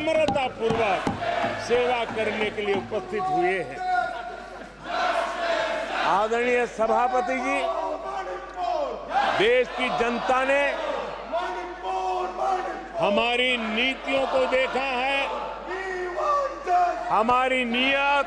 नम्रता पूर्वक सेवा करने के लिए उपस्थित हुए हैं। आदरणीय सभापति जी, देश की जनता ने हमारी नीतियों को देखा है, हमारी नीयत,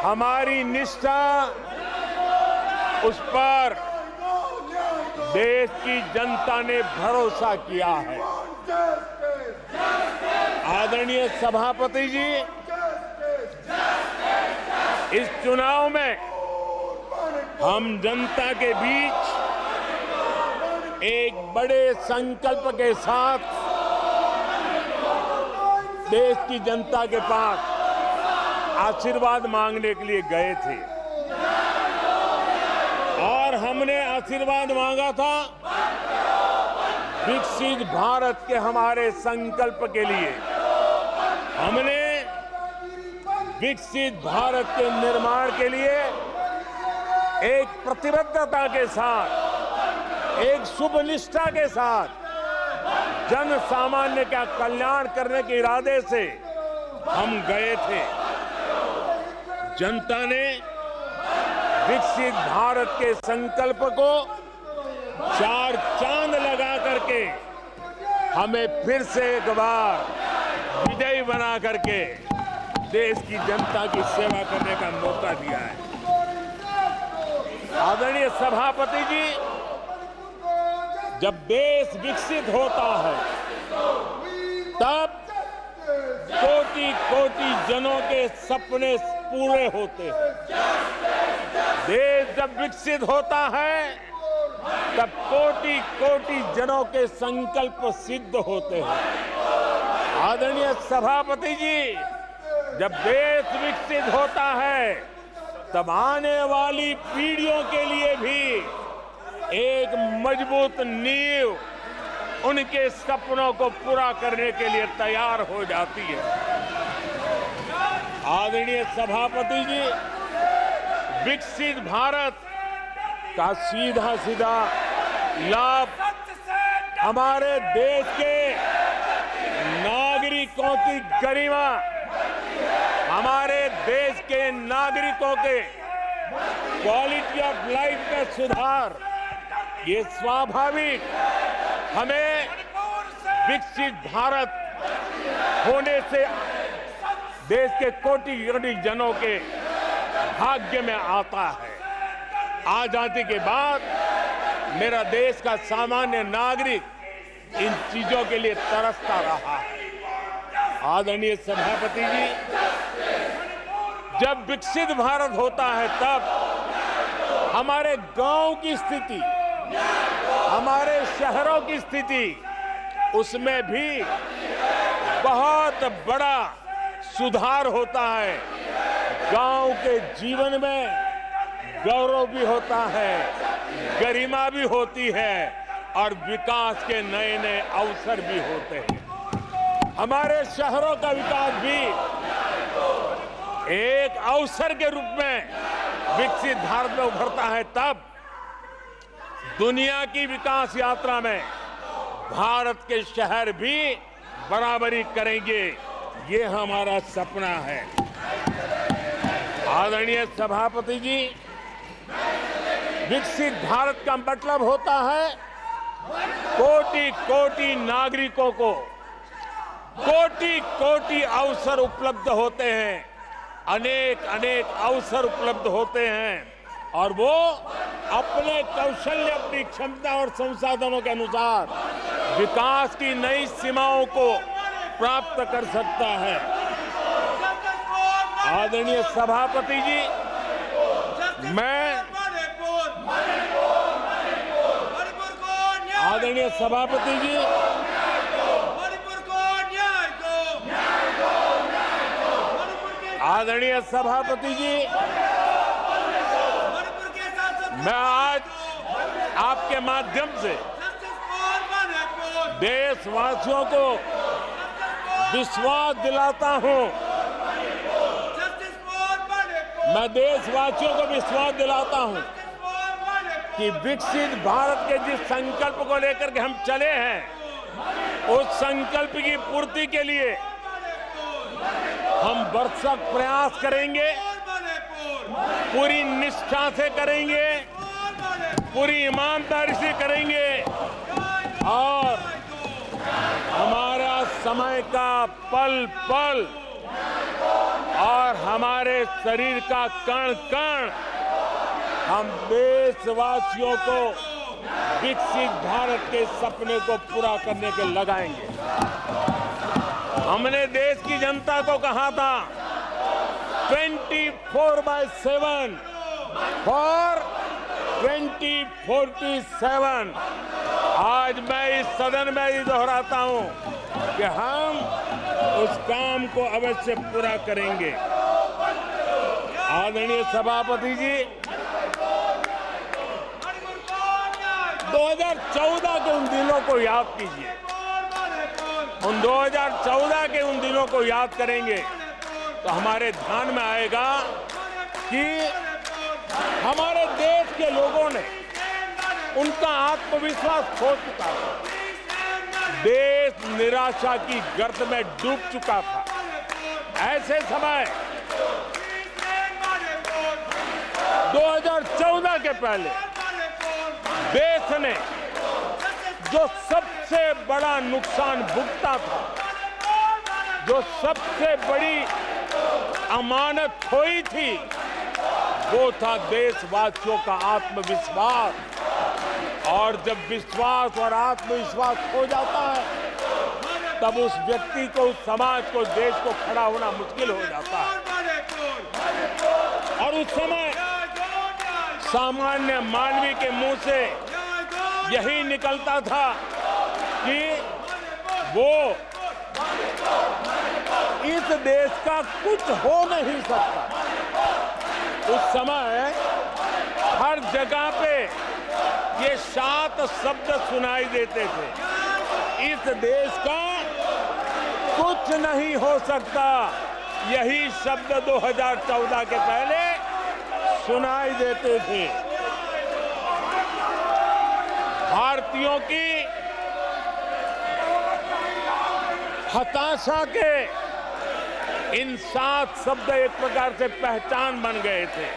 हमारी निष्ठा, उस पर देश की जनता ने भरोसा किया है। आदरणीय सभापति जी, इस चुनाव में हम जनता के बीच एक बड़े संकल्प के साथ देश की जनता के पास आशीर्वाद मांगने के लिए गए थे और हमने आशीर्वाद मांगा था विकसित भारत के हमारे संकल्प के लिए। हमने विकसित भारत के निर्माण के लिए एक प्रतिबद्धता के साथ, एक शुभ निष्ठा के साथ जन सामान्य का कल्याण करने के इरादे से हम गए थे। जनता ने विकसित भारत के संकल्प को चार चांद लगा करके हमें फिर से एक बार विजयी बना करके देश की जनता की सेवा करने का मौका दिया है। आदरणीय सभापति जी, जब देश विकसित होता है तब कोटि कोटि जनों के सपने पूरे होते हैं। देश जब विकसित होता है तब कोटि कोटि जनों के संकल्प सिद्ध होते हैं। आदरणीय सभापति जी, जब देश विकसित होता है तब आने वाली पीढ़ियों के लिए भी एक मजबूत नींव उनके सपनों को पूरा करने के लिए तैयार हो जाती है। आदरणीय सभापति जी, विकसित भारत का सीधा सीधा लाभ हमारे देश के नागरिकों की गरिमा, हमारे देश के नागरिकों के क्वालिटी ऑफ लाइफ में सुधार, ये स्वाभाविक हमें विकसित भारत होने से देश के कोटि कोटि जनों के भाग्य में आता है। आजादी के बाद मेरा देश का सामान्य नागरिक इन चीजों के लिए तरसता रहा है। आदरणीय सभापति जी, जब विकसित भारत होता है तब हमारे गांव की स्थिति, हमारे शहरों की स्थिति, उसमें भी बहुत बड़ा सुधार होता है। गांव के जीवन में गौरव भी होता है, गरिमा भी होती है और विकास के नए नए अवसर भी होते हैं। हमारे शहरों का विकास भी एक अवसर के रूप में विकसित भारत में उभरता है। तब दुनिया की विकास यात्रा में भारत के शहर भी बराबरी करेंगे, ये हमारा सपना है। आदरणीय सभापति जी, विकसित भारत का मतलब होता है कोटि कोटि नागरिकों को कोटि कोटि अवसर उपलब्ध होते हैं, अनेक अनेक अवसर उपलब्ध होते हैं और वो अपने कौशल्य, अपनी क्षमता और संसाधनों के अनुसार विकास की नई सीमाओं को प्राप्त कर सकता है। आदरणीय सभापति जी, आदरणीय सभापति जी, आदरणीय सभापति जी, मैं आज आपके माध्यम से देशवासियों को विश्वास दिलाता हूं, मैं देशवासियों को विश्वास दिलाता हूं कि विकसित भारत के जिस संकल्प को लेकर के हम चले हैं, उस संकल्प की पूर्ति के लिए हम भरसक प्रयास करेंगे, पूरी निष्ठा से करेंगे, पूरी ईमानदारी से करेंगे और हमारा समय का पल पल और हमारे शरीर का कण कण हम देशवासियों को विकसित भारत के सपने को पूरा करने के लगाएंगे। हमने देश की जनता को कहा था 24/7 फॉर 2047। आज मैं इस सदन में ही दोहराता हूं कि हम उस काम को अवश्य पूरा करेंगे। आदरणीय सभापति जी, 2014 के उन दिनों को याद कीजिए। उन 2014 के उन दिनों को याद करेंगे तो हमारे ध्यान में आएगा कि हमारे देश के लोगों ने उनका आत्मविश्वास खो चुका था। देश निराशा की गर्त में डूब चुका था। ऐसे समय 2014 के पहले देश ने जो सबसे बड़ा नुकसान भुगता था, जो सबसे बड़ी अमानत खोई थी, वो था देशवासियों का आत्मविश्वास। और जब विश्वास और आत्मविश्वास खो जाता है तब उस व्यक्ति को, उस समाज को, देश को खड़ा होना मुश्किल हो जाता है। और उस समय सामान्य मानवी के मुंह से यही निकलता था कि वो इस देश का कुछ हो नहीं सकता। उस समय हर जगह पे ये 7 शब्द सुनाई देते थे, इस देश का कुछ नहीं हो सकता। यही शब्द 2014 के पहले सुनाई देते थे। भारतीयों की हताशा के इन 7 शब्द एक प्रकार से पहचान बन गए थे।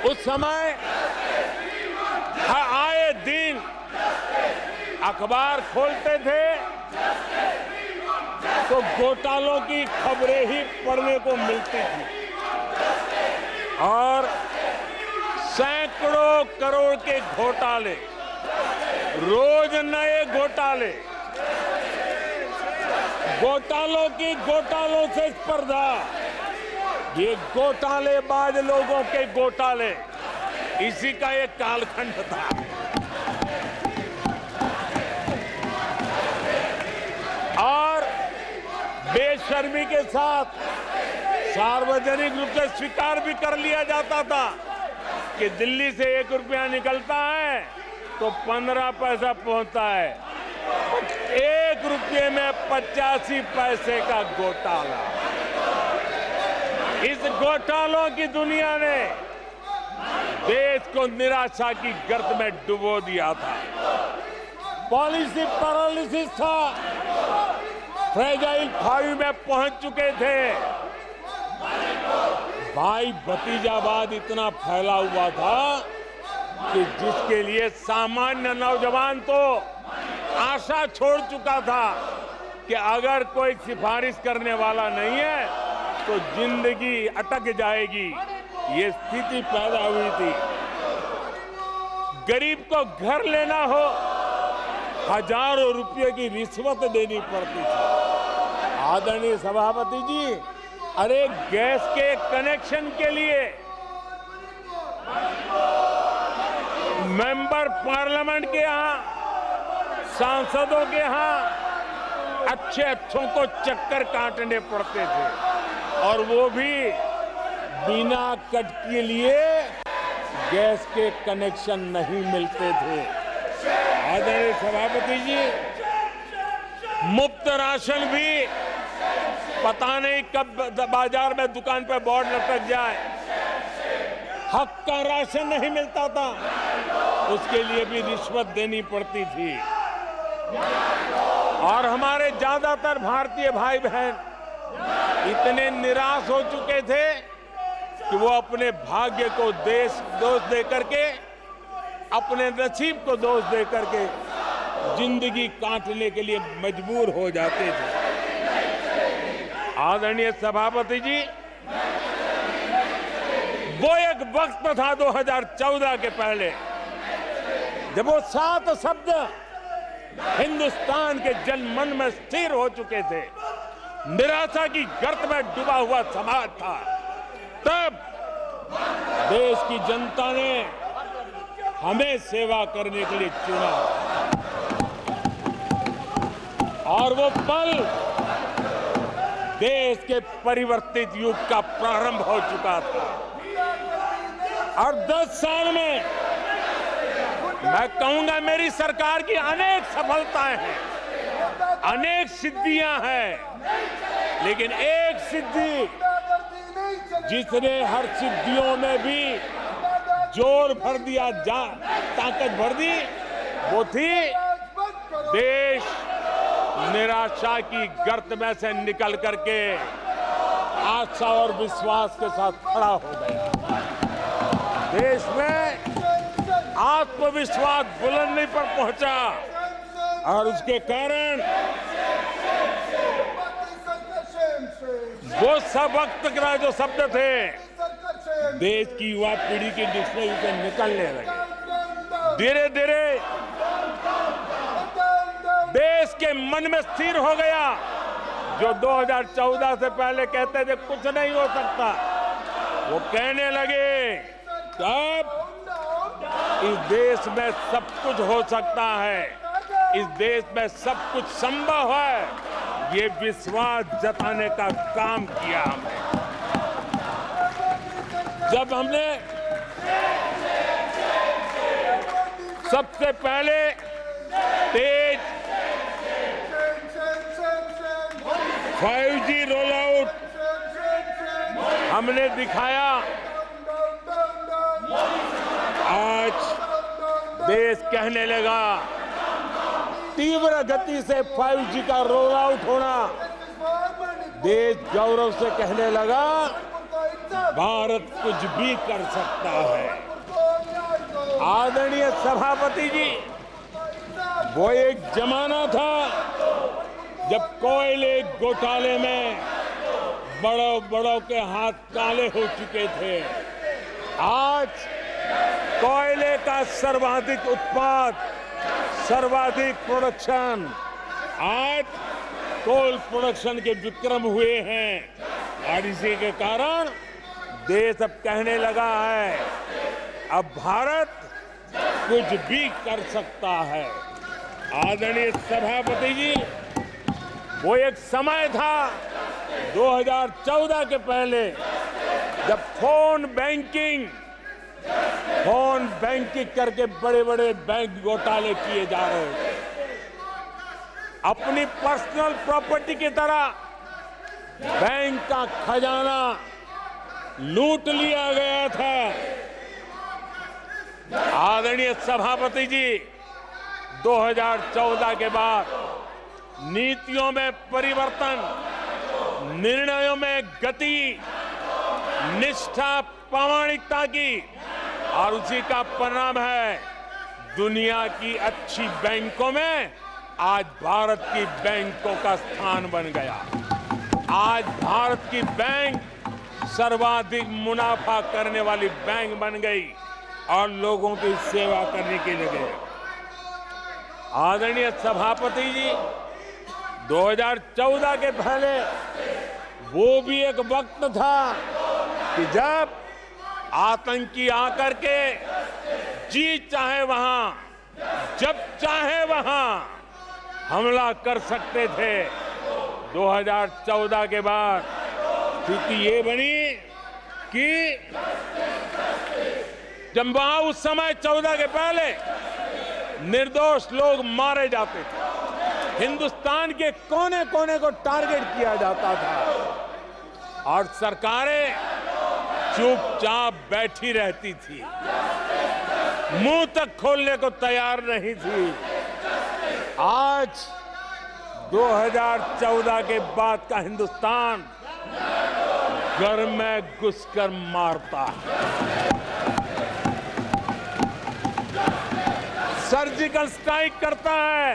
उस समय आए दिन अखबार खोलते थे तो घोटालों की खबरें ही पढ़ने को मिलती थी और सैकड़ों करोड़ के घोटाले, रोज नए घोटाले, घोटालों से स्पर्धा, ये घोटालेबाज लोगों के घोटाले, इसी का एक कालखंड था। और बेशर्मी के साथ सार्वजनिक रूप से स्वीकार भी कर लिया जाता था कि दिल्ली से 1 रुपया निकलता है तो 15 पैसा पहुंचता है। 1 रुपये में 85 पैसे का घोटाला। इस घोटालों की दुनिया ने देश को निराशा की गर्त में डुबो दिया था। पॉलिसी पैरालिसिस था, फ्रेजाइल 5 में पहुंच चुके थे। भाई भतीजावाद इतना फैला हुआ था कि जिसके लिए सामान्य नौजवान तो आशा छोड़ चुका था कि अगर कोई सिफारिश करने वाला नहीं है तो जिंदगी अटक जाएगी। ये स्थिति पैदा हुई थी। गरीब को घर लेना हो, हजारों रुपए की रिश्वत देनी पड़ती थी। आदरणीय सभापति जी, अरे गैस के कनेक्शन के लिए मेंबर पार्लियामेंट के यहाँ, सांसदों के यहाँ अच्छों को चक्कर काटने पड़ते थे और वो भी बिना कट के लिए गैस के कनेक्शन नहीं मिलते थे। आदरणीय सभापति जी, मुफ्त राशन भी पता नहीं कब बाजार में दुकान पे बोर्ड लटक जाए हक का राशन नहीं मिलता था, उसके लिए भी रिश्वत देनी पड़ती थी। और हमारे ज्यादातर भारतीय भाई बहन इतने निराश हो चुके थे कि वो अपने भाग्य को दोष दे करके, अपने नसीब को दोष दे करके जिंदगी काटने के लिए मजबूर हो जाते थे। आदरणीय सभापति जी, वो एक वक्त था 2014 के पहले, जब वो 7 शब्द हिंदुस्तान के जनमन में स्थिर हो चुके थे। निराशा की गर्त में डूबा हुआ समाज था। तब देश की जनता ने हमें सेवा करने के लिए चुना और वो पल देश के परिवर्तित युग का प्रारंभ हो चुका था। और 10 साल में मैं कहूंगा मेरी सरकार की अनेक सफलताएं हैं, अनेक सिद्धियां हैं, लेकिन एक सिद्धि जिसने हर सिद्धियों में भी जोर भर दिया, ताकत भर दी, वो थी देश निराशा की गर्त में से निकल करके आशा और विश्वास के साथ खड़ा हो गया। देश में आत्मविश्वास बुलंदी पर पहुंचा और उसके कारण वो सब वक्त का जो शब्द थे देश की युवा पीढ़ी की डिक्शनरी से निकलने लगे। धीरे धीरे देश के मन में स्थिर हो गया। जो 2014 से पहले कहते थे कुछ नहीं हो सकता, वो कहने लगे तब इस देश में सब कुछ हो सकता है, इस देश में सब कुछ संभव है। ये विश्वास जताने का काम किया हमने। जब हमने सबसे पहले तेज 5G रोल आउट हमने दिखाया, आज देश कहने लगा तीव्र गति से 5G का रोल आउट होना। देश गौरव से कहने लगा भारत कुछ भी कर सकता है। आदरणीय सभापति जी, वो एक जमाना था जब कोयले घोटाले में बड़ों के हाथ काले हो चुके थे। आज कोयले का सर्वाधिक उत्पाद, सर्वाधिक प्रोडक्शन, आज कोल प्रोडक्शन के विक्रम हुए हैं और इसी के कारण देश अब कहने लगा है अब भारत कुछ भी कर सकता है। आदरणीय सभापति जी, वो एक समय था 2014 के पहले जब फोन बैंकिंग करके बड़े बड़े बैंक घोटाले किए जा रहे थे। अपनी पर्सनल प्रॉपर्टी की तरह बैंक का खजाना लूट लिया गया था। आदरणीय सभापति जी, 2014 के बाद नीतियों में परिवर्तन, निर्णयों में गति, निष्ठा, प्रामाणिकता की और उसी का परिणाम है दुनिया की अच्छी बैंकों में आज भारत की बैंकों का स्थान बन गया। आज भारत की बैंक सर्वाधिक मुनाफा करने वाली बैंक बन गई और लोगों की सेवा करने के लिए। आदरणीय सभापति जी, 2014 के पहले वो भी एक वक्त था कि जब आतंकी आकर के जी चाहे वहां, जब चाहे वहां हमला कर सकते थे। 2014 के बाद स्थिति ये बनी कि जब वहां उस समय 14 के पहले निर्दोष लोग मारे जाते थे, हिंदुस्तान के कोने कोने को टारगेट किया जाता था और सरकारें चुपचाप बैठी रहती थी, मुंह तक खोलने को तैयार नहीं थी। आज 2014 के बाद का हिंदुस्तान घर में घुसकर मारता है, सर्जिकल स्ट्राइक करता है,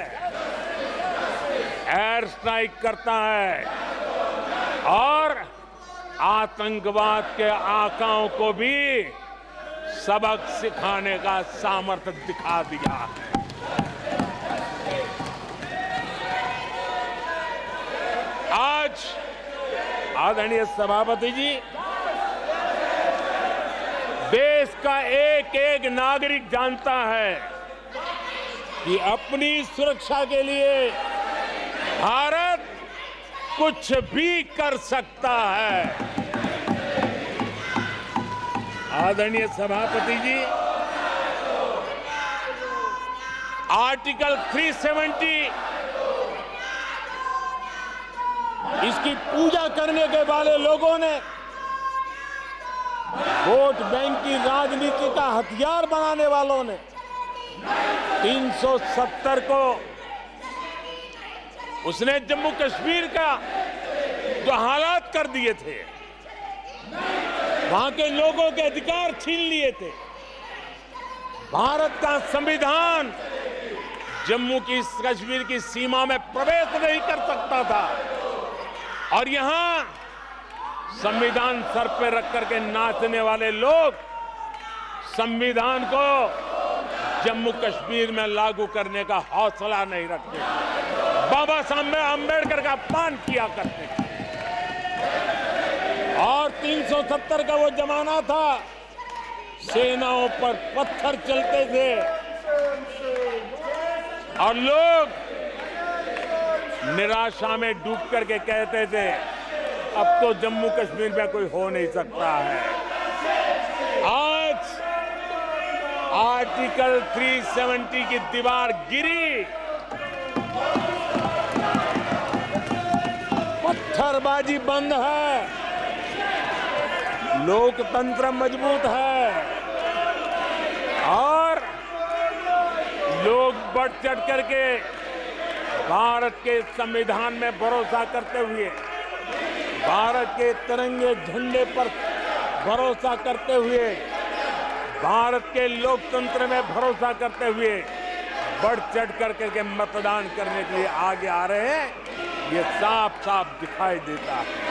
एयर स्ट्राइक करता है और आतंकवाद के आकाओं को भी सबक सिखाने का सामर्थ्य दिखा दिया है। आज आदरणीय सभापति जी, देश का एक एक नागरिक जानता है कि अपनी सुरक्षा के लिए भारत कुछ भी कर सकता है। आदरणीय सभापति जी, आर्टिकल 370 इसकी पूजा करने के वाले लोगों ने, वोट बैंक की राजनीति का हथियार बनाने वालों ने 370 को उसने जम्मू कश्मीर का जो हालात कर दिए थे, वहां के लोगों के अधिकार छीन लिए थे। भारत का संविधान जम्मू की कश्मीर की सीमा में प्रवेश नहीं कर सकता था और यहां संविधान सर पे रख करके नाचने वाले लोग संविधान को जम्मू कश्मीर में लागू करने का हौसला नहीं रखते, बाबा साहब अंबेडकर का अपमान किया करते थे। और 370 का वो जमाना था, सेनाओं पर पत्थर चलते थे और लोग निराशा में डूब करके कहते थे अब तो जम्मू कश्मीर में कोई हो नहीं सकता है। आज आर्टिकल 370 की दीवार गिरी, पत्थरबाजी बंद है, लोकतंत्र मजबूत है और लोग बढ़ चढ़ करके भारत के संविधान में भरोसा करते हुए, भारत के तिरंगे झंडे पर भरोसा करते हुए, भारत के लोकतंत्र में भरोसा करते हुए बढ़ चढ़ करके मतदान करने के लिए आगे आ रहे हैं। ये साफ साफ दिखाई देता है।